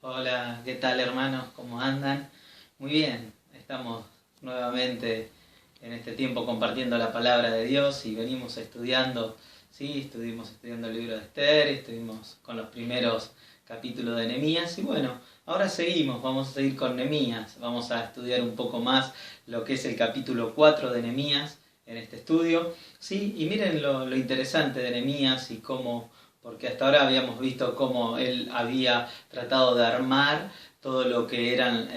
Hola, ¿qué tal hermanos? ¿Cómo andan? Muy bien, estamos nuevamente en este tiempo compartiendo la palabra de Dios y venimos estudiando, sí, estuvimos estudiando el libro de Esther, estuvimos con los primeros capítulos de Nehemías y bueno, ahora vamos a seguir con Nehemías, vamos a estudiar un poco más lo que es el capítulo 4 de Nehemías en este estudio, sí, y miren lo interesante de Nehemías y cómo, porque hasta ahora habíamos visto cómo él había tratado de armar todo lo que eran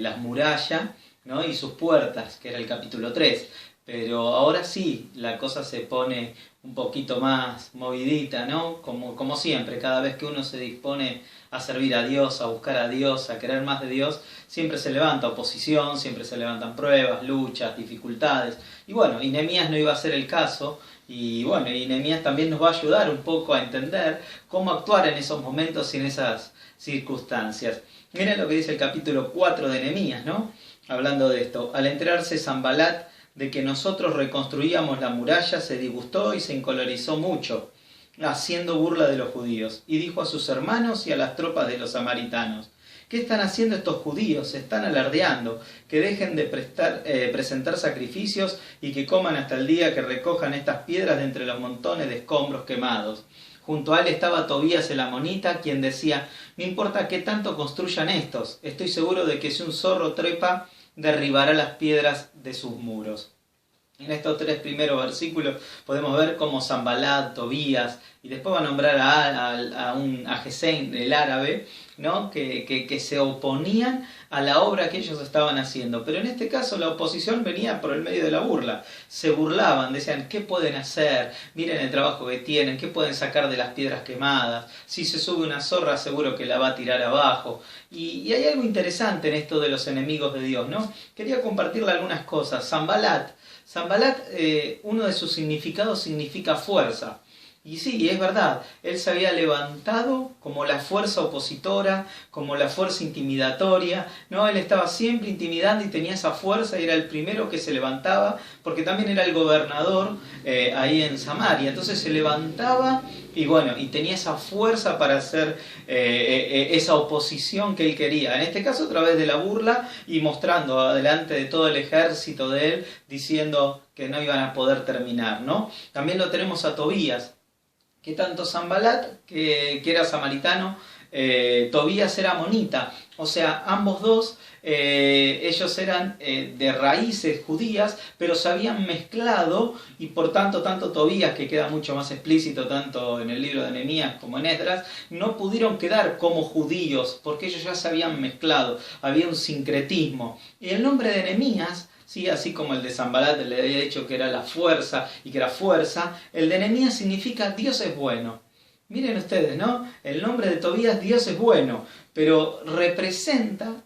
las murallas, ¿no? Y sus puertas, que era el capítulo 3. Pero ahora sí, la cosa se pone un poquito más movidita, ¿no? Como siempre, cada vez que uno se dispone a servir a Dios, a buscar a Dios, a querer más de Dios, siempre se levanta oposición, siempre se levantan pruebas, luchas, dificultades. Y bueno, y Nehemías no iba a ser el caso. Y bueno, y Nehemías también nos va a ayudar un poco a entender cómo actuar en esos momentos y en esas circunstancias. Miren lo que dice el capítulo 4 de Nehemías, ¿no? Hablando de esto. Al enterarse Sanbalat de que nosotros reconstruíamos la muralla, se disgustó y se encolorizó mucho, haciendo burla de los judíos. Y dijo a sus hermanos y a las tropas de los samaritanos: ¿qué están haciendo estos judíos? Se están alardeando. Que dejen de presentar sacrificios y que coman hasta el día que recojan estas piedras de entre los montones de escombros quemados. Junto a él estaba Tobías el amonita, quien decía: no importa qué tanto construyan estos, estoy seguro de que si un zorro trepa, derribará las piedras de sus muros. En estos tres primeros versículos podemos ver cómo Sanbalat, Tobías, y después va a nombrar a Gesén, el árabe, ¿no? que se oponían a la obra que ellos estaban haciendo. Pero en este caso la oposición venía por el medio de la burla. Se burlaban, decían: ¿qué pueden hacer? Miren el trabajo que tienen, ¿qué pueden sacar de las piedras quemadas? Si se sube una zorra seguro que la va a tirar abajo. Y hay algo interesante en esto de los enemigos de Dios, ¿no? Quería compartirle algunas cosas. Sanbalat, uno de sus significados significa fuerza. Y sí, es verdad, él se había levantado como la fuerza opositora, como la fuerza intimidatoria, ¿no? Él estaba siempre intimidando y tenía esa fuerza y era el primero que se levantaba, porque también era el gobernador ahí en Samaria. Entonces se levantaba y bueno, y tenía esa fuerza para hacer esa oposición que él quería. En este caso a través de la burla y mostrando adelante de todo el ejército de él, diciendo que no iban a poder terminar, ¿no? También lo tenemos a Tobías, que tanto Sanbalat, que era samaritano, Tobías era amonita. O sea, ambos dos, ellos eran de raíces judías, pero se habían mezclado y por tanto Tobías, que queda mucho más explícito tanto en el libro de Nehemías como en Esdras, no pudieron quedar como judíos porque ellos ya se habían mezclado, había un sincretismo. Y el nombre de Nehemías, sí, así como el de Sanbalat le había dicho que era la fuerza y que era fuerza, el de Nehemías significa Dios es bueno. Miren ustedes, ¿no? El nombre de Tobías, Dios es bueno, pero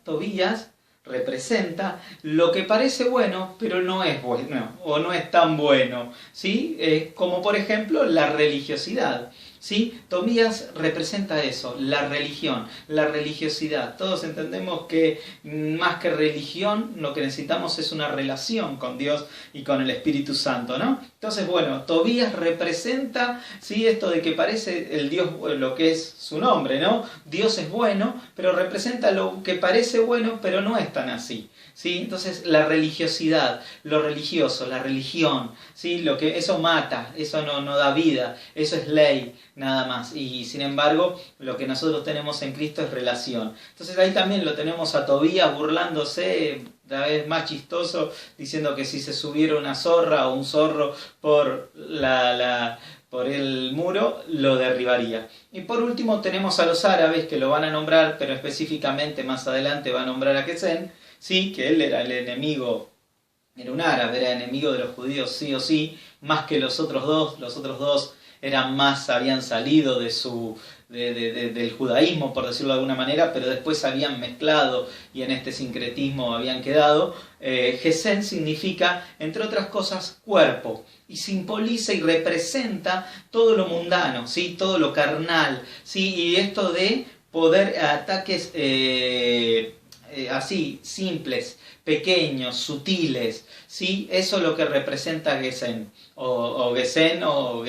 Tobías representa lo que parece bueno, pero no es bueno, o no es tan bueno, ¿sí? Como por ejemplo la religiosidad. ¿Sí? Tobías representa eso, la religión, la religiosidad. Todos entendemos que más que religión, lo que necesitamos es una relación con Dios y con el Espíritu Santo, ¿no? Entonces, bueno, Tobías representa, ¿sí? Esto de que parece el Dios, lo que es su nombre, ¿no? Dios es bueno, pero representa lo que parece bueno, pero no es tan así. ¿Sí? Entonces la religiosidad, lo religioso, la religión, ¿sí? Eso mata, eso no da vida, eso es ley, nada más. Y sin embargo, lo que nosotros tenemos en Cristo es relación. Entonces ahí también lo tenemos a Tobías burlándose, cada vez más chistoso, diciendo que si se subiera una zorra o un zorro por por el muro, lo derribaría. Y por último tenemos a los árabes, que lo van a nombrar, pero específicamente más adelante va a nombrar a Gesén, sí, que él era el enemigo, era un árabe, era enemigo de los judíos sí o sí, más que los otros dos eran más, habían salido del judaísmo, por decirlo de alguna manera, pero después se habían mezclado y en este sincretismo habían quedado. Gesén significa, entre otras cosas, cuerpo, y simboliza y representa todo lo mundano, ¿sí? Todo lo carnal, ¿sí? Y esto de poder ataques así, simples, pequeños, sutiles, ¿sí? Eso es lo que representa Gesén, o Gesén, o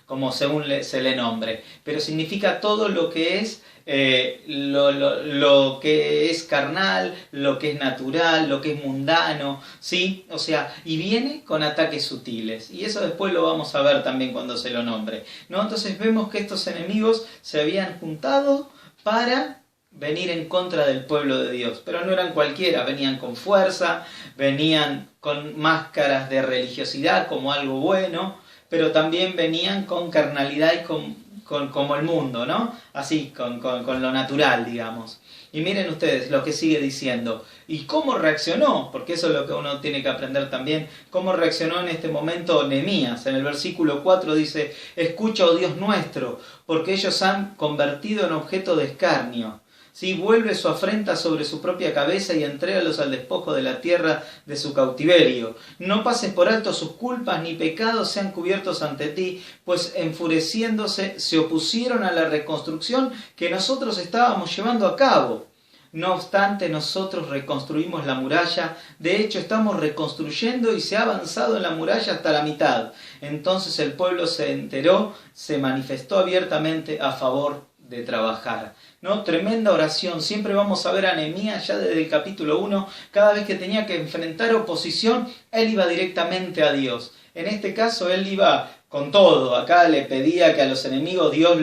como según se le nombre, pero significa todo lo que es lo que es carnal, lo que es natural, lo que es mundano, ¿sí? O sea, y viene con ataques sutiles. Y eso después lo vamos a ver también cuando se lo nombre, ¿no? Entonces vemos que estos enemigos se habían juntado para venir en contra del pueblo de Dios. Pero no eran cualquiera, venían con fuerza, venían con máscaras de religiosidad como algo bueno, pero también venían con carnalidad y como el mundo, ¿no? Así, con lo natural, digamos. Y miren ustedes lo que sigue diciendo. ¿Y cómo reaccionó? Porque eso es lo que uno tiene que aprender también. ¿Cómo reaccionó en este momento Nehemías? En el versículo 4 dice: escucha, oh Dios nuestro, porque ellos han convertido en objeto de escarnio. ¿Sí? Vuelve su afrenta sobre su propia cabeza y entrégalos al despojo de la tierra de su cautiverio. No pases por alto sus culpas, ni pecados sean cubiertos ante ti, pues enfureciéndose se opusieron a la reconstrucción que nosotros estábamos llevando a cabo. No obstante, nosotros reconstruimos la muralla, de hecho estamos reconstruyendo y se ha avanzado en la muralla hasta la mitad. Entonces el pueblo se enteró, se manifestó abiertamente a favor de trabajar, ¿no? Tremenda oración. Siempre vamos a ver a Nehemías ya desde el capítulo 1, cada vez que tenía que enfrentar oposición, él iba directamente a Dios. En este caso él iba con todo, acá le pedía que a los enemigos Dios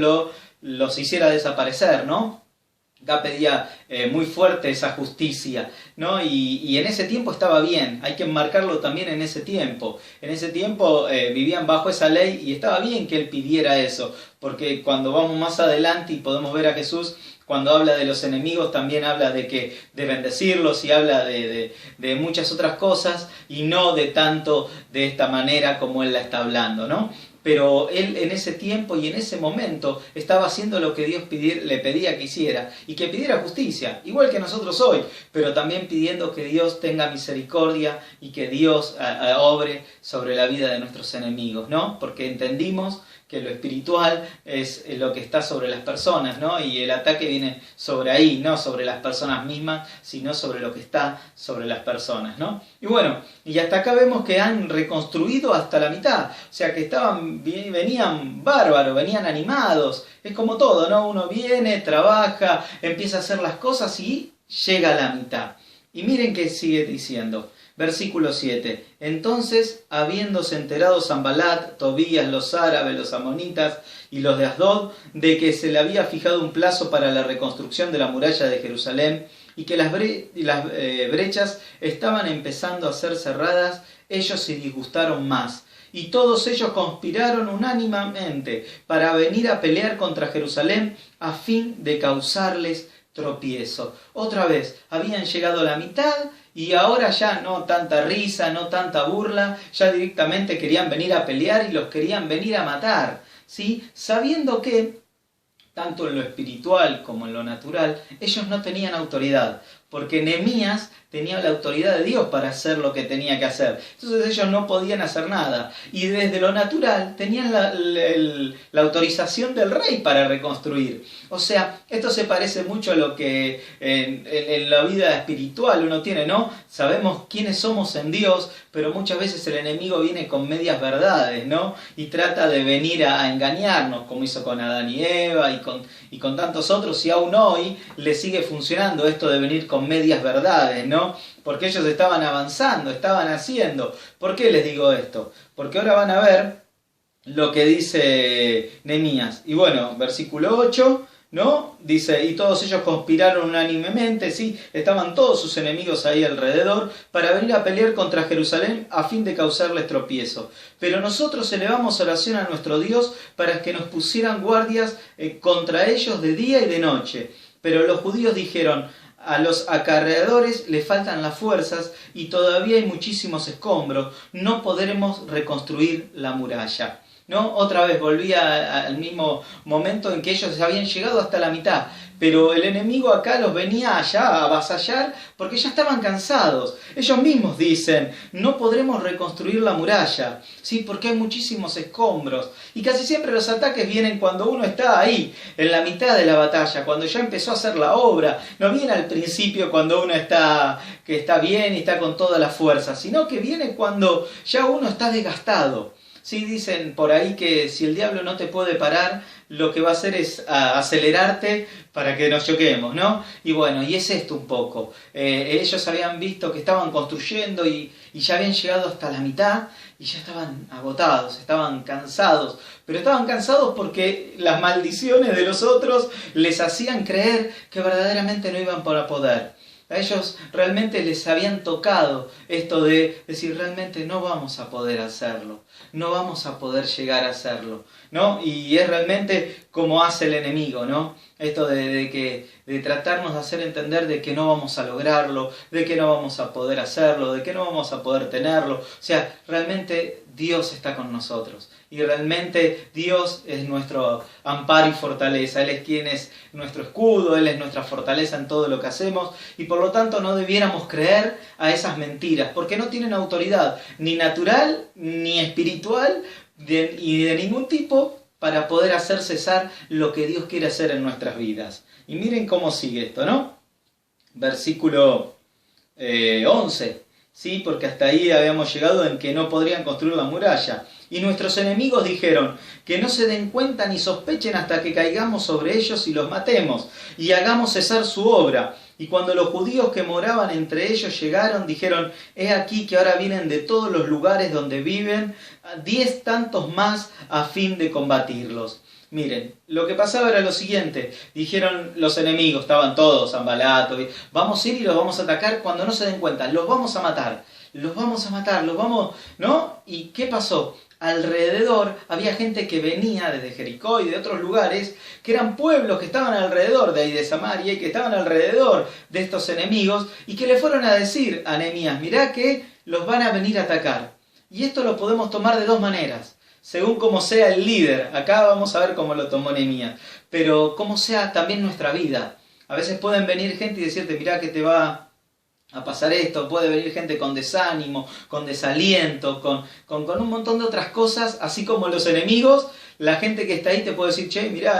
los hiciera desaparecer, ¿no? Acá pedía muy fuerte esa justicia, ¿no? Y en ese tiempo estaba bien, hay que enmarcarlo también en ese tiempo. En ese tiempo vivían bajo esa ley y estaba bien que él pidiera eso, porque cuando vamos más adelante y podemos ver a Jesús, cuando habla de los enemigos también habla de bendecirlos y habla de muchas otras cosas y no de tanto de esta manera como él la está hablando, ¿no? Pero él en ese tiempo y en ese momento estaba haciendo lo que Dios le pedía que hiciera, y que pidiera justicia, igual que nosotros hoy, pero también pidiendo que Dios tenga misericordia y que Dios obre sobre la vida de nuestros enemigos, ¿no? Porque entendimos que lo espiritual es lo que está sobre las personas, ¿no? Y el ataque viene sobre ahí, no sobre las personas mismas, sino sobre lo que está sobre las personas, ¿no? Y bueno, y hasta acá vemos que han reconstruido hasta la mitad, o sea que venían bárbaros, venían animados, es como todo, ¿no? Uno viene, trabaja, empieza a hacer las cosas y llega a la mitad. Y miren qué sigue diciendo. Versículo 7. Entonces, habiéndose enterado Sanballat, Tobías, los árabes, los amonitas y los de Asdod, de que se le había fijado un plazo para la reconstrucción de la muralla de Jerusalén y que las brechas estaban empezando a ser cerradas, ellos se disgustaron más. Y todos ellos conspiraron unánimemente para venir a pelear contra Jerusalén a fin de causarles tropiezo. Otra vez, habían llegado a la mitad y ahora ya no tanta risa, no tanta burla, ya directamente querían venir a pelear y los querían venir a matar, ¿sí? Sabiendo que, tanto en lo espiritual como en lo natural, ellos no tenían autoridad, porque Nehemías tenía la autoridad de Dios para hacer lo que tenía que hacer. Entonces ellos no podían hacer nada. Y desde lo natural tenían la autorización del rey para reconstruir. O sea, esto se parece mucho a lo que en la vida espiritual uno tiene, ¿no? Sabemos quiénes somos en Dios, pero muchas veces el enemigo viene con medias verdades, ¿no? Y trata de venir a engañarnos, como hizo con Adán y Eva y con tantos otros, y aún hoy le sigue funcionando esto de venir con medias verdades, ¿no? Porque ellos estaban avanzando, estaban haciendo. ¿Por qué les digo esto? Porque ahora van a ver lo que dice Nehemías. Y bueno, versículo 8, ¿no? Dice, y todos ellos conspiraron unánimemente, ¿sí? Estaban todos sus enemigos ahí alrededor para venir a pelear contra Jerusalén a fin de causarles tropiezo. Pero nosotros elevamos oración a nuestro Dios para que nos pusieran guardias contra ellos de día y de noche. Pero los judíos dijeron: a los acarreadores le faltan las fuerzas y todavía hay muchísimos escombros, no podremos reconstruir la muralla, ¿no? Otra vez volvía al mismo momento en que ellos habían llegado hasta la mitad, pero el enemigo acá los venía allá a avasallar porque ya estaban cansados. Ellos mismos dicen: no podremos reconstruir la muralla, ¿sí? Porque hay muchísimos escombros. Y casi siempre los ataques vienen cuando uno está ahí, en la mitad de la batalla, cuando ya empezó a hacer la obra. No viene al principio cuando uno está bien y está con toda la fuerza, sino que viene cuando ya uno está desgastado. Sí, dicen por ahí que si el diablo no te puede parar, lo que va a hacer es acelerarte para que nos choquemos, ¿no? Y bueno, y es esto un poco. Ellos habían visto que estaban construyendo y ya habían llegado hasta la mitad y ya estaban agotados, estaban cansados. Pero estaban cansados porque las maldiciones de los otros les hacían creer que verdaderamente no iban para poder. A ellos realmente les habían tocado esto de decir, realmente no vamos a poder hacerlo, no vamos a poder llegar a hacerlo, ¿no? Y es realmente como hace el enemigo, ¿no? Esto de tratarnos de hacer entender de que no vamos a lograrlo, de que no vamos a poder hacerlo, de que no vamos a poder tenerlo. O sea, realmente Dios está con nosotros. Y realmente Dios es nuestro amparo y fortaleza. Él es quien es nuestro escudo, Él es nuestra fortaleza en todo lo que hacemos. Y por lo tanto no debiéramos creer a esas mentiras, porque no tienen autoridad ni natural ni espiritual y de ningún tipo para poder hacer cesar lo que Dios quiere hacer en nuestras vidas. Y miren cómo sigue esto, ¿no? Versículo 11. Sí, porque hasta ahí habíamos llegado en que no podrían construir la muralla. Y nuestros enemigos dijeron, que no se den cuenta ni sospechen hasta que caigamos sobre ellos y los matemos, y hagamos cesar su obra. Y cuando los judíos que moraban entre ellos llegaron, dijeron, he aquí que ahora vienen de todos los lugares donde viven 10 tantos más a fin de combatirlos. Miren, lo que pasaba era lo siguiente, dijeron los enemigos, estaban todos, Sanbalat, vamos a ir y los vamos a atacar cuando no se den cuenta, los vamos a matar, los vamos, ¿no? ¿Y qué pasó? Alrededor había gente que venía desde Jericó y de otros lugares, que eran pueblos que estaban alrededor de ahí de Samaria y que estaban alrededor de estos enemigos y que le fueron a decir a Nehemías, mirá que los van a venir a atacar. Y esto lo podemos tomar de dos maneras. Según como sea el líder, acá vamos a ver cómo lo tomó Nehemías, pero como sea también nuestra vida. A veces pueden venir gente y decirte, mirá que te va a pasar esto, puede venir gente con desánimo, con desaliento, con un montón de otras cosas, así como los enemigos, la gente que está ahí te puede decir, che, mirá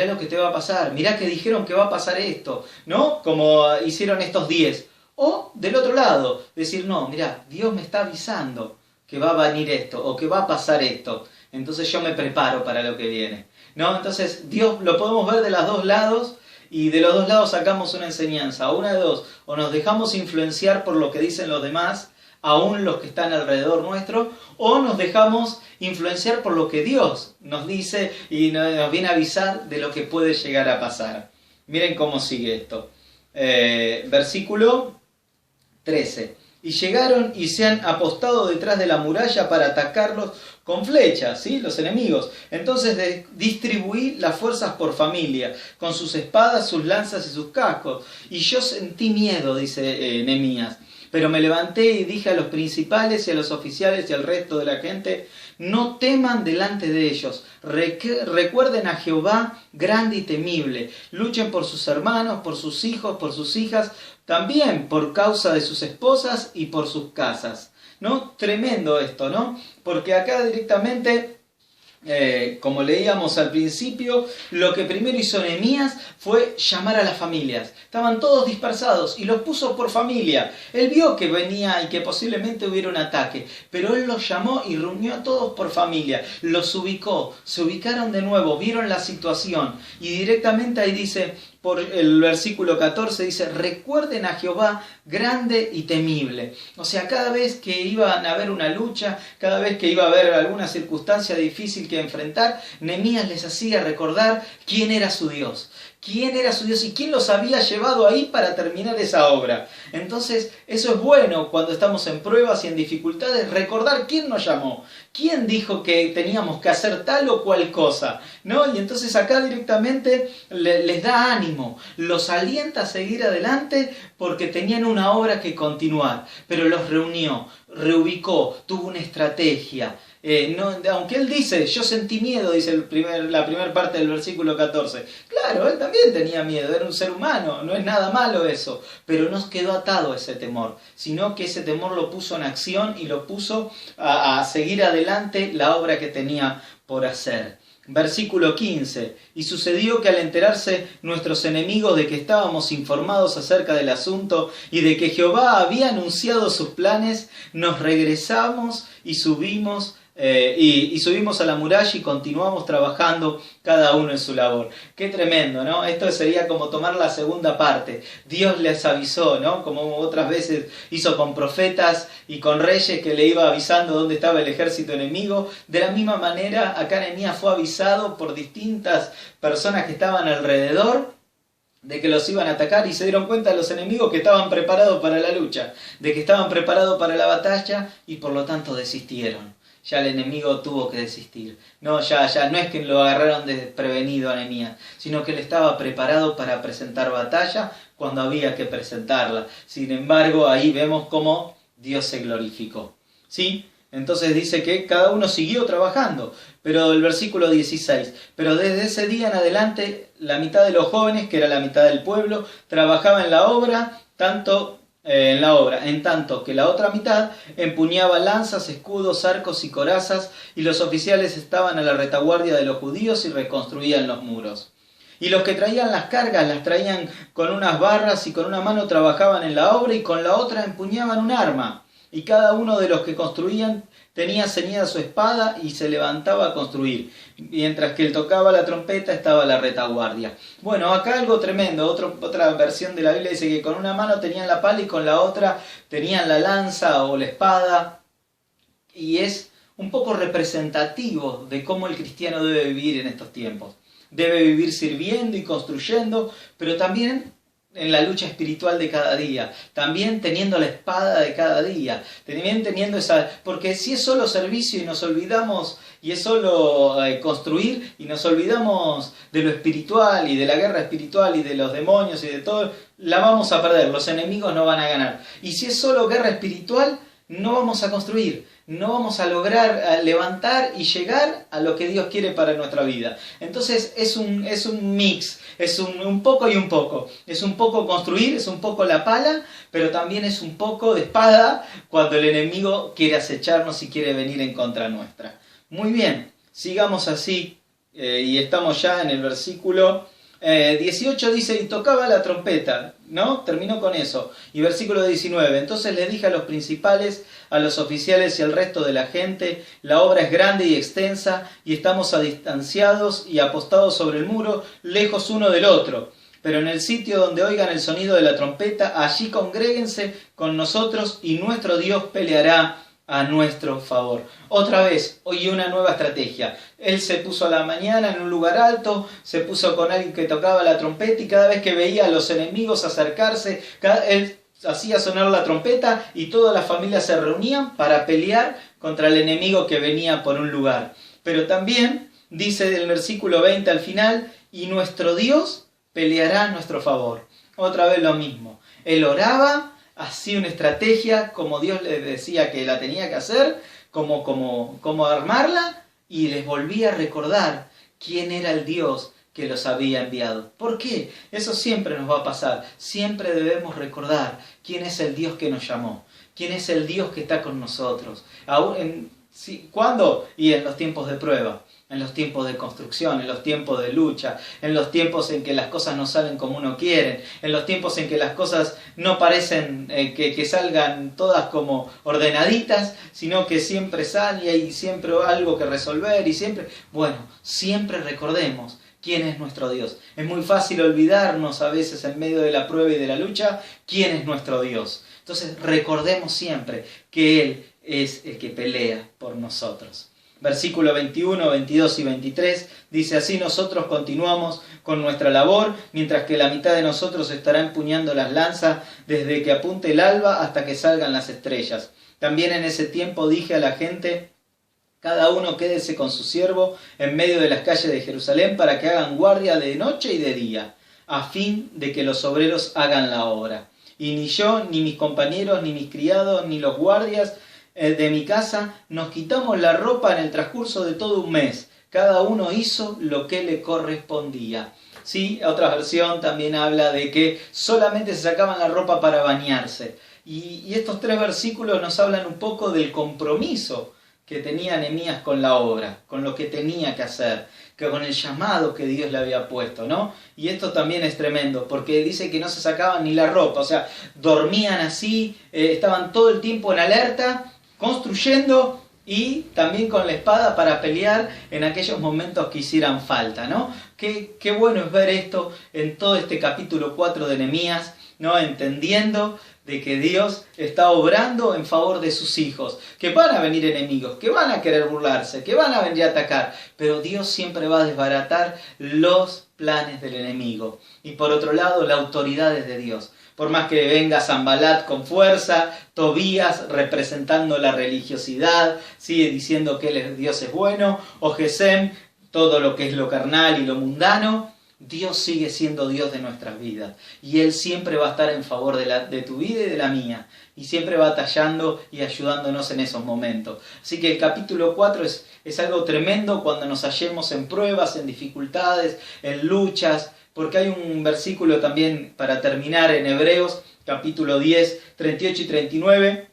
lo que te va a pasar, mirá que dijeron que va a pasar esto, ¿no? Como hicieron estos 10. O del otro lado, decir, no, mirá, Dios me está avisando que va a venir esto o que va a pasar esto, entonces yo me preparo para lo que viene, ¿no? Entonces Dios lo podemos ver de los dos lados y de los dos lados sacamos una enseñanza, una de dos, o nos dejamos influenciar por lo que dicen los demás, aún los que están alrededor nuestro, o nos dejamos influenciar por lo que Dios nos dice y nos viene a avisar de lo que puede llegar a pasar. Miren cómo sigue esto. Versículo 13. Y llegaron y se han apostado detrás de la muralla para atacarlos con flechas, ¿sí? Los enemigos. Entonces distribuí las fuerzas por familia, con sus espadas, sus lanzas y sus cascos. Y yo sentí miedo, dice Nehemías. Pero me levanté y dije a los principales y a los oficiales y al resto de la gente, no teman delante de ellos, recuerden a Jehová grande y temible, luchen por sus hermanos, por sus hijos, por sus hijas, también por causa de sus esposas y por sus casas. ¿No? Tremendo esto, ¿no? Porque acá directamente, como leíamos al principio, lo que primero hizo Nehemías fue llamar a las familias. Estaban todos dispersados y los puso por familia. Él vio que venía y que posiblemente hubiera un ataque, pero él los llamó y reunió a todos por familia. Los ubicó, se ubicaron de nuevo, vieron la situación y directamente ahí dice, por el versículo 14 dice, recuerden a Jehová grande y temible. O sea, cada vez que iban a haber una lucha, cada vez que iba a haber alguna circunstancia difícil que enfrentar, Nehemías les hacía recordar quién era su Dios. Quién era su Dios y quién los había llevado ahí para terminar esa obra. Entonces, eso es bueno cuando estamos en pruebas y en dificultades, recordar quién nos llamó, quién dijo que teníamos que hacer tal o cual cosa, ¿no? Y entonces acá directamente les da ánimo, los alienta a seguir adelante porque tenían una obra que continuar, pero los reunió, reubicó, tuvo una estrategia. Aunque él dice, yo sentí miedo, dice la primera parte del versículo 14. Claro, él también tenía miedo, era un ser humano, no es nada malo eso, pero no quedó atado a ese temor, sino que ese temor lo puso en acción y lo puso a seguir adelante la obra que tenía por hacer. Versículo 15. Y sucedió que al enterarse nuestros enemigos de que estábamos informados acerca del asunto y de que Jehová había anunciado sus planes, nos regresamos y subimos y subimos a la muralla y continuamos trabajando cada uno en su labor. Qué tremendo, ¿no? Esto sería como tomar la segunda parte. Dios les avisó, ¿no? Como otras veces hizo con profetas y con reyes, que le iba avisando dónde estaba el ejército enemigo. De la misma manera, acá Nehemías fue avisado por distintas personas que estaban alrededor de que los iban a atacar, y se dieron cuenta los enemigos que estaban preparados para la lucha, de que estaban preparados para la batalla, y por lo tanto desistieron. Ya el enemigo tuvo que desistir. No, ya no es que lo agarraron desprevenido a Nehemías, sino que él estaba preparado para presentar batalla cuando había que presentarla. Sin embargo, ahí vemos cómo Dios se glorificó. ¿Sí? Entonces dice que cada uno siguió trabajando. Pero el versículo 16, pero desde ese día en adelante, la mitad de los jóvenes, que era la mitad del pueblo, trabajaba en la obra, en tanto que la otra mitad empuñaba lanzas, escudos, arcos y corazas, y los oficiales estaban a la retaguardia de los judíos y reconstruían los muros. Y los que traían las cargas las traían con unas barras, y con una mano trabajaban en la obra y con la otra empuñaban un arma. Y cada uno de los que construían tenía ceñida su espada y se levantaba a construir. Mientras que él tocaba la trompeta, estaba la retaguardia. Bueno, acá algo tremendo. Otra versión de la Biblia dice que con una mano tenían la pala y con la otra tenían la lanza o la espada. Y es un poco representativo de cómo el cristiano debe vivir en estos tiempos. Debe vivir sirviendo y construyendo, pero también en la lucha espiritual de cada día, también teniendo la espada de cada día, también teniendo esa... Porque si es solo servicio y nos olvidamos, y es solo construir, y nos olvidamos de lo espiritual, y de la guerra espiritual, y de los demonios, y de todo, la vamos a perder, los enemigos no van a ganar. Y si es solo guerra espiritual, no vamos a construir, no vamos a lograr levantar y llegar a lo que Dios quiere para nuestra vida. Entonces es un mix, es un poco y un poco. Es un poco construir, es un poco la pala, pero también es un poco de espada cuando el enemigo quiere acecharnos y quiere venir en contra nuestra. Muy bien, sigamos así, y estamos ya en el versículo 18, dice, y tocaba la trompeta, ¿no? Terminó con eso. Y versículo 19, entonces le dije a los principales, a los oficiales y al resto de la gente, la obra es grande y extensa, y estamos distanciados y apostados sobre el muro, lejos uno del otro. Pero en el sitio donde oigan el sonido de la trompeta, allí congréguense con nosotros, y nuestro Dios peleará a nuestro favor. Otra vez, hoy una nueva estrategia. Él se puso a la mañana en un lugar alto, se puso con alguien que tocaba la trompeta, y cada vez que veía a los enemigos acercarse, él hacía sonar la trompeta y todas las familias se reunían para pelear contra el enemigo que venía por un lugar. Pero también dice del versículo 20 al final, y nuestro Dios peleará a nuestro favor. Otra vez lo mismo. Él oraba, hacía una estrategia como Dios le decía que la tenía que hacer, como armarla, y les volvía a recordar quién era el Dios que los había enviado. ¿Por qué? Eso siempre nos va a pasar. Siempre debemos recordar quién es el Dios que nos llamó, quién es el Dios que está con nosotros. ¿Cuándo? Y en los tiempos de prueba, en los tiempos de construcción, en los tiempos de lucha, en los tiempos en que las cosas no salen como uno quiere, en los tiempos en que las cosas no parecen que salgan todas como ordenaditas, sino que siempre sale y hay siempre algo que resolver y siempre... Bueno, siempre recordemos quién es nuestro Dios. Es muy fácil olvidarnos a veces en medio de la prueba y de la lucha quién es nuestro Dios. Entonces recordemos siempre que Él es el que pelea por nosotros. Versículo 21, 22 y 23 dice así: nosotros continuamos con nuestra labor, mientras que la mitad de nosotros estará empuñando las lanzas desde que apunte el alba hasta que salgan las estrellas. También en ese tiempo dije a la gente: cada uno quédese con su siervo en medio de las calles de Jerusalén para que hagan guardia de noche y de día, a fin de que los obreros hagan la obra. Y ni yo, ni mis compañeros, ni mis criados, ni los guardias de mi casa nos quitamos la ropa en el transcurso de todo un mes. Cada uno hizo lo que le correspondía. ¿Sí? Otra versión también habla de que solamente se sacaban la ropa para bañarse. Y estos 3 versículos nos hablan un poco del compromiso que tenía Nehemías con la obra, con lo que tenía que hacer, que con el llamado que Dios le había puesto, ¿no? Y esto también es tremendo, porque dice que no se sacaban ni la ropa, o sea, dormían así, estaban todo el tiempo en alerta, construyendo y también con la espada para pelear en aquellos momentos que hicieran falta, ¿no? Qué bueno es ver esto en todo este capítulo 4 de Nehemías, ¿no? Entendiendo de que Dios está obrando en favor de sus hijos, que van a venir enemigos, que van a querer burlarse, que van a venir a atacar, pero Dios siempre va a desbaratar los planes del enemigo. Y por otro lado, la autoridad es de Dios. Por más que venga Sanbalat con fuerza, Tobías representando la religiosidad, sigue diciendo que Dios es bueno, o Gesem, todo lo que es lo carnal y lo mundano, Dios sigue siendo Dios de nuestras vidas. Y Él siempre va a estar en favor de tu vida y de la mía. Y siempre batallando y ayudándonos en esos momentos. Así que el capítulo 4 es algo tremendo cuando nos hallemos en pruebas, en dificultades, en luchas. Porque hay un versículo también para terminar en Hebreos, capítulo 10, 38 y 39,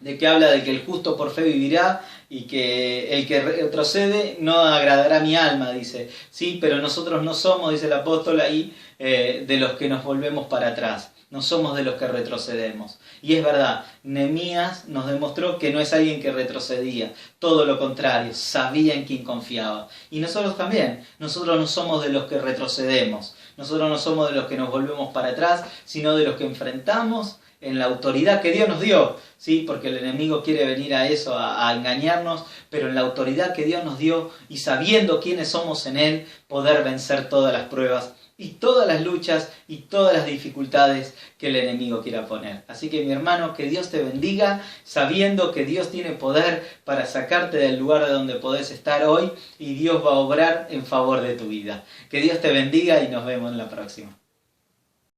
de que habla de que el justo por fe vivirá y que el que retrocede no agradará a mi alma, dice. Sí, pero nosotros no somos, dice el apóstol ahí, de los que nos volvemos para atrás. No somos de los que retrocedemos. Y es verdad, Nehemías nos demostró que no es alguien que retrocedía. Todo lo contrario, sabía en quién confiaba. Y nosotros también. Nosotros no somos de los que retrocedemos. Nosotros no somos de los que nos volvemos para atrás, sino de los que enfrentamos en la autoridad que Dios nos dio, ¿sí? Porque el enemigo quiere venir a eso, a engañarnos, pero en la autoridad que Dios nos dio y sabiendo quiénes somos en Él, poder vencer todas las pruebas y todas las luchas y todas las dificultades que el enemigo quiera poner. Así que mi hermano, que Dios te bendiga, sabiendo que Dios tiene poder para sacarte del lugar de donde podés estar hoy y Dios va a obrar en favor de tu vida. Que Dios te bendiga y nos vemos en la próxima.